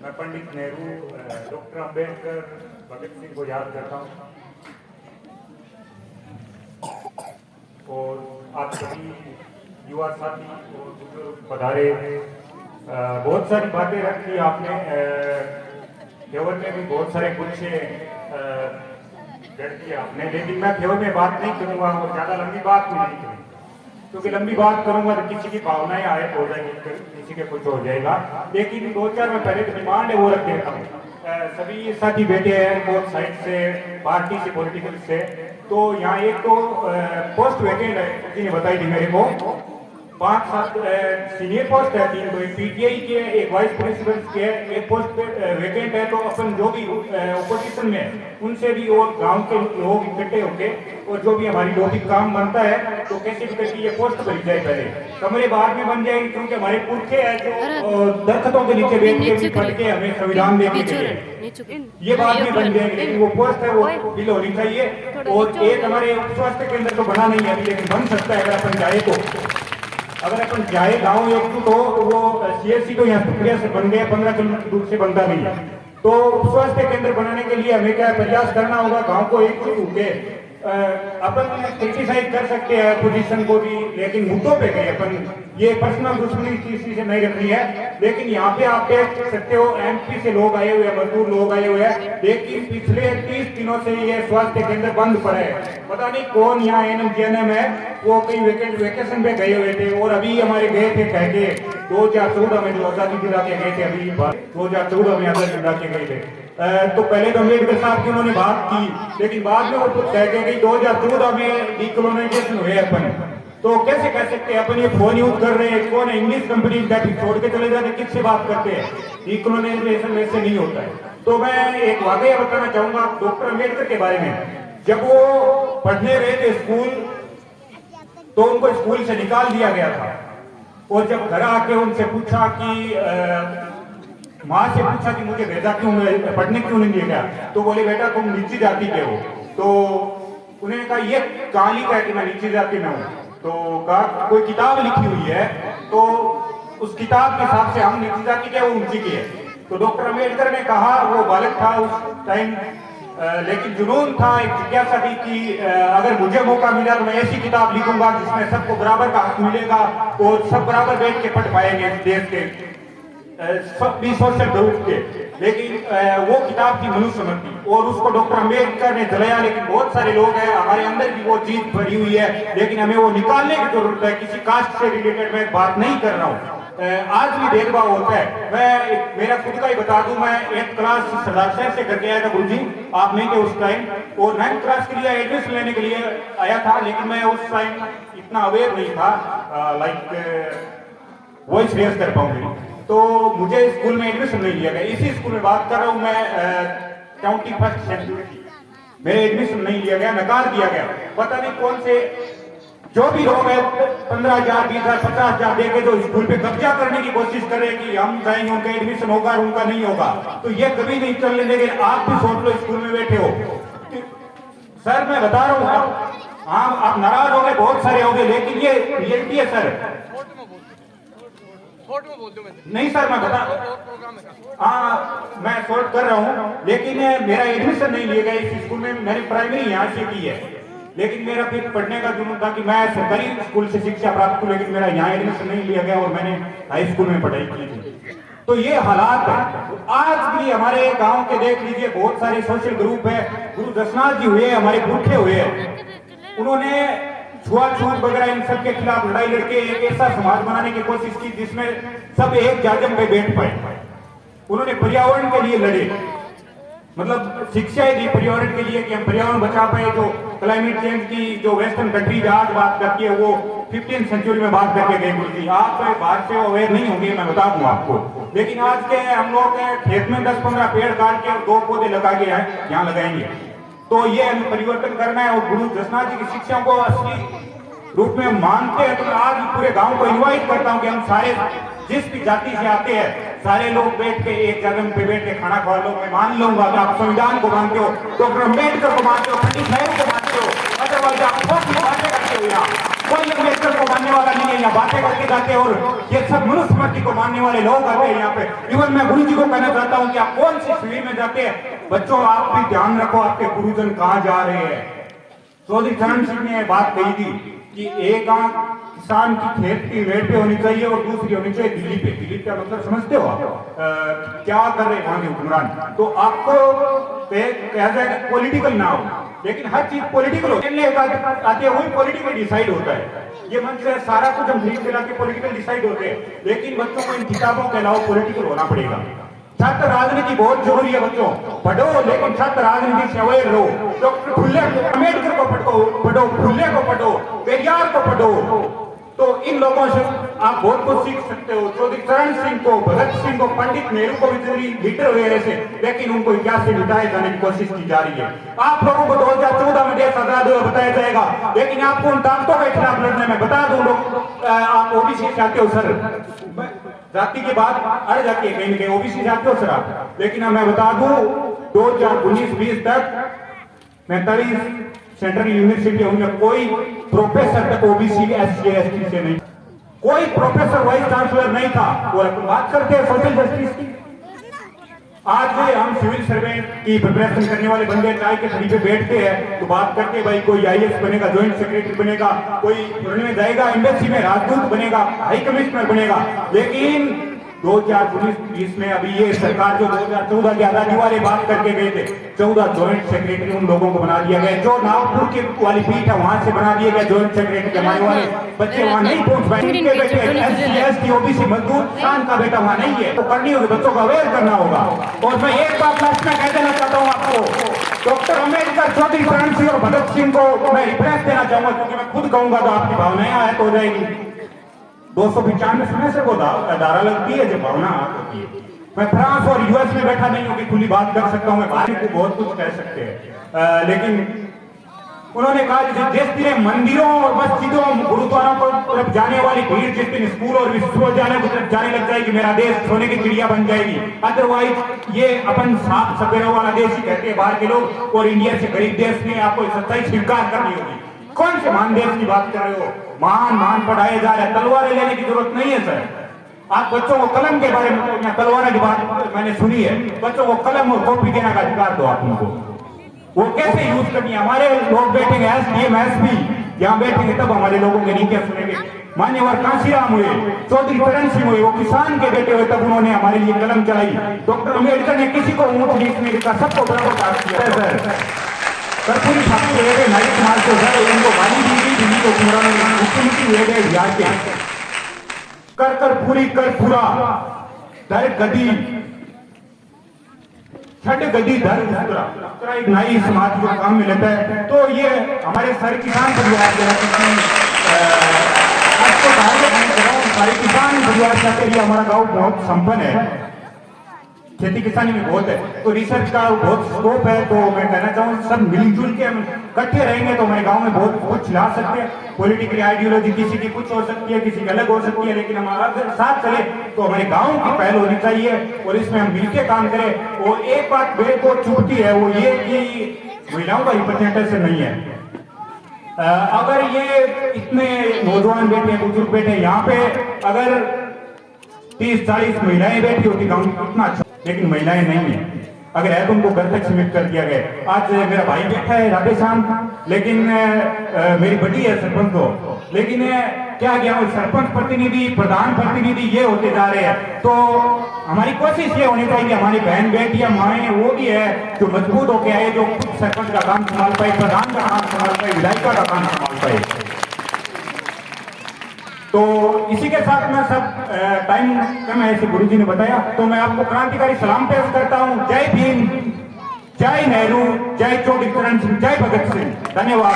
मैं पंडित नेहरू, डॉक्टर अंबेडकर, भगत सिंह को याद करता हूँ। और आप सभी युवा साथी और बुजुर्ग पधारे, बहुत सारी बातें रखी आपने। केवल में भी बहुत सारे कुछ रख दिए आपने, लेकिन मैं केवल में बात नहीं करूँगा और ज़्यादा लंबी बात भी नहीं करूँगा, क्योंकि लंबी बात करूंगा तो किसी की भावनाएं आहत हो जाएंगी, किसी के कुछ हो जाएगा। लेकिन दो चार मैं पहले डिमांड है वो रख देता हूँ। सभी साथी बैठे हैं बहुत साइड से, पार्टी से, पॉलिटिकल से। तो यहाँ एक तो पोस्ट वैकेंट है, किसी ने बताई थी मेरे को, 5-7 सीनियर पोस्ट है, 3 तो एक पीटीआई के, एक वाइस प्रिंसिपल के, एक पोस्ट वैकेंट है। तो अपन जो भी ओपोजिशन में उनसे भी और गांव के लोग इकट्ठे होके और जो भी हमारी लॉजिक काम बनता है तो कैसे भी करके ये पोस्ट भरी जाए। पहले कमरे बाद में बन जाएंगे, क्योंकि हमारे पुरखे हैं जो दरख्तों के नीचे बैठ के भी पढ़ के हमें संविधान देने के लिए ये बाद में बन जाएंगे, लेकिन वो पोस्ट है वो बिल होनी चाहिए। और एक हमारे स्वास्थ्य केंद्र तो बना नहीं है अभी, लेकिन बन सकता है अगर अपन चाहे तो। अगर अपन जाए गांव एक तो वो सीएससी तो यहाँ सुप्रिया से बन गया, 15 किलोमीटर दूर से बनता नहीं है। तो स्वास्थ्य केंद्र बनाने के लिए हमें क्या प्रयास करना होगा, गांव को एकजुट होकर अपन क्रिटिसाइज कर सकते हैं पोजीशन को भी, लेकिन मुद्दों पे गए अपन, ये पर्सनल दुश्मनी किसी से नहीं रखनी है। लेकिन यहाँ पे आप देख सकते हो एमपी से लोग आए हुए हैं, मजदूर लोग आए हुए हैं, लेकिन पिछले 30 दिनों से ये स्वास्थ्य केंद्र बंद पड़े हैं। पता नहीं कौन यहाँ एनएम है, वो कई वेकेशन पे गए हुए थे और अभी हमारे गए थे कह के 2014 में जो आजादी दिला के गए थे, अभी 2014 में आजादी दिला के गए थे। तो पहले तो अम्बेडकर साहब की उन्होंने बात की, लेकिन बाद में वो कह के गई 2014 में डीकोलोनाइजेशन हुए अपन। तो कैसे कह सकते हैं अपन ये फोन यूज कर रहे हैं, कौन है इंग्लिश कंपनी छोड़ के चले जाते, किससे बात करते हैं, डीकोलोनाइजेशन वैसे नहीं होता है। तो मैं एक वाकया बताना चाहूंगा डॉक्टर अम्बेडकर के बारे में। जब वो पढ़ने गए थे स्कूल तो उनको स्कूल से निकाल दिया गया था, और जब घर आके उनसे पूछा कि माँ से पूछा कि मुझे भेजा क्यों, पढ़ने क्यों नहीं दिया गया, तो बोले बेटा तुम नीची जाति के हो। तो उन्होंने कहा ये कहाँ लिखा है कि मैं नीची जाति में हूँ, तो कहा कोई किताब लिखी हुई है, तो उस किताब के हिसाब से हम नीची जाति के, वो ऊंची की है। तो डॉक्टर अम्बेडकर ने कहा, वो बालक था उस टाइम, लेकिन जुनून था, एक जिज्ञासा थी कि अगर मुझे मौका मिला तो मैं ऐसी किताब लिखूंगा जिसमें सबको बराबर का हक मिलेगा और सब बराबर बैठ के पढ़ पाएंगे देश के सोशल ग्रुप के। लेकिन वो किताब थी मनुस्मृति, और उसको डॉक्टर अम्बेडकर ने जलाया। लेकिन बहुत सारे लोग हैं, हमारे अंदर भी वो चीज भरी हुई है, लेकिन हमें वो निकालने की जरूरत है। किसी कास्ट से रिलेटेड मैं बात नहीं कर रहा हूँ, आज भी भेदभाव होता है। मैं मेरा खुद का ही बता दूं, मैं 8th क्लास सरदार शहर से करके आया था गुरुजी, आप नहीं थे उस टाइम, और 9th क्लास के लिए एडमिशन लेने के लिए आया था। लेकिन मैं उस टाइम इतना अवेयर नहीं था, लाइक वॉइस रेज कर पाऊंगी, तो मुझे स्कूल में एडमिशन नहीं लिया गया। इसी स्कूल में बात कर रहा हूँ मैं, काउंटी फर्स्ट सेंचुरी की, मेरे एडमिशन नहीं लिया गया, नकार दिया गया। पता नहीं कौन से जो भी लोग हैं 15,000, 20,000, 50,000 देके जो स्कूल पे कब्जा करने की कोशिश कर रहे हैं कि हम जाएंगे उनका एडमिशन होगा और उनका नहीं होगा, तो ये कभी नहीं चलने देंगे। आप भी सोच लो, स्कूल में बैठे हो सर, मैं बता रहा हूँ, हाँ आप नाराज हो गए, बहुत सारे हो गए, लेकिन ये रियलिटी है सर। नहीं सर मैं बता, हाँ मैं शॉर्ट कर रहा हूँ, लेकिन मेरा एडमिशन नहीं लिया गया इस स्कूल में। मैंने प्राइमरी यहाँ से की है, लेकिन मेरा फिर पढ़ने का जुनून था कि मैं सरकारी स्कूल से शिक्षा प्राप्त करूं, लेकिन मेरा यहाँ एडमिशन नहीं लिया गया और मैंने हाई स्कूल में पढ़ाई की थी। तो ये हालात है। आज भी हमारे गांव के देख लीजिए, बहुत सारे सोशल ग्रुप है, गुरु दसनाथ जी हुए, हमारे पुरखे हुए, उन्होंने छुआछूत वगैरह इन सब के खिलाफ लड़ाई लड़के एक ऐसा समाज बनाने की कोशिश की जिसमें सब एक जाजम पे बैठ पाए। उन्होंने पर्यावरण के लिए लड़े, मतलब शिक्षा दी पर्यावरण के लिए कि हम पर्यावरण बचा पाए। जो क्लाइमेट चेंज की जो वेस्टर्न कंट्रीज आज बात करती है, वो 15th सेंचुरी में बात करके गए गुरु जी। आप बात से अवेयर नहीं होंगे, मैं बता दूं आपको। लेकिन आज के हम लोग खेत में 10-15 पेड़ काट के और 2 पौधे लगा के यहाँ लगाएंगे, तो ये हमें परिवर्तन करना है। और गुरु दसनाथ जी की शिक्षा को असली रूप में मानते हैं, तो मैं आज पूरे गांव को इनवाइट करता हूं कि हम सारे जिस भी जाति से आते हैं, सारे लोग बैठ के एक जगह पे बैठ के खाना खा लो। मैं मान लूंगा कि आप संविधान को मानते हो, डॉक्टर अम्बेडकर को मानते हो, पंडित नेहरू को मानते हो, अदरवाइज आप बहुत बातें करते हो। यहाँ कोई अम्बेडकर को जानने वाला नहीं है, यहाँ बातें करके जाते हैं और ये सब मनुस्मृति को मानने वाले लोग आते हैं यहाँ पे। इवन मैं गुरु जी को कहना चाहता हूँ कि आप कौन सी शिविर में जाते हैं, बच्चों आप भी ध्यान रखो आपके गुरुजन कहाँ जा रहे हैं। चौधरी चरण सिंह ने बात कही थी कि एक आंख किसान की खेत की रेट पे होनी चाहिए और दूसरी होनी चाहिए दिल्ली पे। दिल्ली का मतलब समझते हो आप क्या कर रहे हैं वहां के हुक्मरान। तो आपको कहा जाएगा पॉलिटिकल ना हो, लेकिन हर चीज पॉलिटिकल आती है, वही पॉलिटिकल डिसाइड होता है। ये मंच है, सारा कुछ हम खरीद के पॉलिटिकल डिसाइड होते हैं, लेकिन बच्चों को इन किताबों के अलावा पॉलिटिकल होना पड़ेगा। छात्र राजनीति बहुत जरूरी है, बच्चों पढ़ो, लेकिन छात्र राजनीति से अवेयर रहो। डॉक्टर फुल्ले अम्बेडकर को पढ़ो, फुल्ले को पढ़ो, पेरियार को पढ़ो, तो इन लोगों से आप बहुत कुछ सीख सकते हो। चौधरी चरण सिंह को, भगत सिंह को, पंडित नेहरू को भी लीडर हुए ऐसे, लेकिन उनको इतिहास से मिटाए जाने की कोशिश की जा रही है। आप लोगों को 2014 में देश आजाद हुआ बताया जाएगा, लेकिन आपको उन ताकतों के खिलाफ लड़ने में बता दूं लोग, आप ओबीसी चाहते हो सर, जाति की बात अड़ जाती है कहीं न कहीं, ओबीसी चाहते हो सर आप, लेकिन मैं बता दूं 2019-20 तक 45 सेंट्रल यूनिवर्सिटी उनमें कोई प्रोफेसर तक ओबीसी एससी एसटी से नहीं, कोई प्रोफेसर वाइस चांसलर नहीं था। और अपन बात करते हैं सोशल जस्टिस की, आज हम सिविल सर्वेंट की प्रिपरेशन करने वाले बंदे चाय के खड़ी पे बैठते हैं तो बात करते हैं भाई कोई आईएएस बनेगा, ज्वाइंट सेक्रेटरी बनेगा, कोई फॉरेन में जाएगा, एम्बेसी में राजदूत बनेगा, हाई कमिश्नर बनेगा। लेकिन 2019-20 में अभी ये सरकार जो 2014 की आजादी वाले बात करके गए थे, 14 ज्वाइंट सेक्रेटरी उन लोगों को बना दिया गया। जो नागपुर की वाली पीठ है वहां से बना दिया गया ज्वाइंट सेक्रेटरी, हमारे वाले बच्चे वहां नहीं पहुंच पाए, इनके बेटे एससी एसटी ओबीसी मजदूर किसान का बेटा वहां नहीं है, तो करनी होगी, बच्चों को अवेयर करना होगा। और मैं एक बात लास्ट में कह देना चाहता हूँ आपको, डॉक्टर अम्बेडकर, चौधरी चरण सिंह और भगत सिंह को मैं रिफ्रेश देना चाहूंगा, क्योंकि मैं खुद कहूंगा तो आपकी भावनाएं आहत हो जाएगी। 295 समय से वो धारा लगती है जब भावना आहत होती है। मैं फ्रांस और यूएस में बैठा नहीं हूं कि खुली बात कर सकता हूं, मैं बाहर को बहुत कुछ कह सकते हैं, लेकिन उन्होंने कहा जिस दिन मंदिरों और मस्जिदों गुरुद्वारों को तरफ जाने वाली भीड़ जिस दिन स्कूल और विश्वविद्यालय की तरफ जाने लग जाएगी, मेरा देश सोने की चिड़िया बन जाएगी। अदरवाइज ये अपन साफ सपेरों वाला देश ही कहते हैं बाहर के लोग, और इंडिया से गरीब देश में आपको सच्चाई स्वीकार करनी होगी। कौन से महान देश की बात कर रहे हो, महान पढ़ाए जा रहे हैं, तलवारें लेने की जरूरत नहीं है सर। आप बच्चों को कलम के बारे में, तलवार की बात मैंने सुनी है, बच्चों को कलम और कॉपी देने का अधिकार दो आप उनको, वो कैसे यूज करनी है। हमारे लोग बैठेंगे एसडीएम एसपी यहाँ बैठेंगे तब हमारे लोगों के नीचे सुनेंगे। मान्यवर कांशीराम हुए, चौधरी चरण सिंह हुए, वो किसान के बेटे हुए, तब उन्होंने हमारे लिए कलम चलाई। डॉक्टर अम्बेडकर ने किसी को ऊंच नीच नहीं लिखा, सबको बराबर काट किया सर। पूरी छात्र हुए गए नारी समाज को सर, उनको गाली दी गई, दिल्ली को मुख्यमंत्री हुए गए बिहार के, कर पूरी कर पूरा दर गदी छठ गदी दर दूसरा एक नाई समाज को काम में लेता है। तो ये हमारे सारे किसान परिवार जो है, आपको सारे किसान परिवार का हमारा गांव बहुत संपन्न है, खेती किसानी में बहुत है, तो रिसर्च का बहुत स्कोप है। तो मैं कहना चाहूँ सब मिलजुल के हम इकट्ठे रहेंगे तो हमारे गांव में बहुत कुछ ला सकते हैं। पॉलिटिकल आइडियोलॉजी किसी की कुछ हो सकती है, किसी की अलग हो सकती है, लेकिन हमारा अगर साथ चले तो हमारे गांव की पहल होनी चाहिए और इसमें हम मिलकर काम करें। और एक बात मेरे को चुभती है वो ये कि महिलाओं का रिप्रेजेंटेशन नहीं है। अगर ये इतने नौजवान बैठे, बुजुर्ग बैठे, यहाँ पे अगर 30-40 महिलाएं बैठी होती गाँव में कितना अच्छा, लेकिन महिलाएं नहीं है। अगर है तो उनको घर तक सीमित कर दिया गया। आज मेरा भाई बैठा है राधेश्याम, लेकिन मेरी बड़ी है सरपंच को, लेकिन क्या गया सरपंच प्रतिनिधि, प्रधान प्रतिनिधि ये होते जा रहे हैं। तो हमारी कोशिश ये होनी चाहिए कि हमारी बहन बेटियां माएँ वो भी है जो मजबूत होके आए, जो सरपंच का काम संभाल पाए, प्रधान का काम संभाल पाए, विधायिका का काम संभाल पाए। तो इसी के साथ मैं सब टाइम कम है, ऐसे गुरुजी ने बताया, तो मैं आपको क्रांतिकारी सलाम पेश करता हूं। जय भीम, जय नेहरू, जय चौधरी चरण सिंह, जय भगत सिंह। धन्यवाद।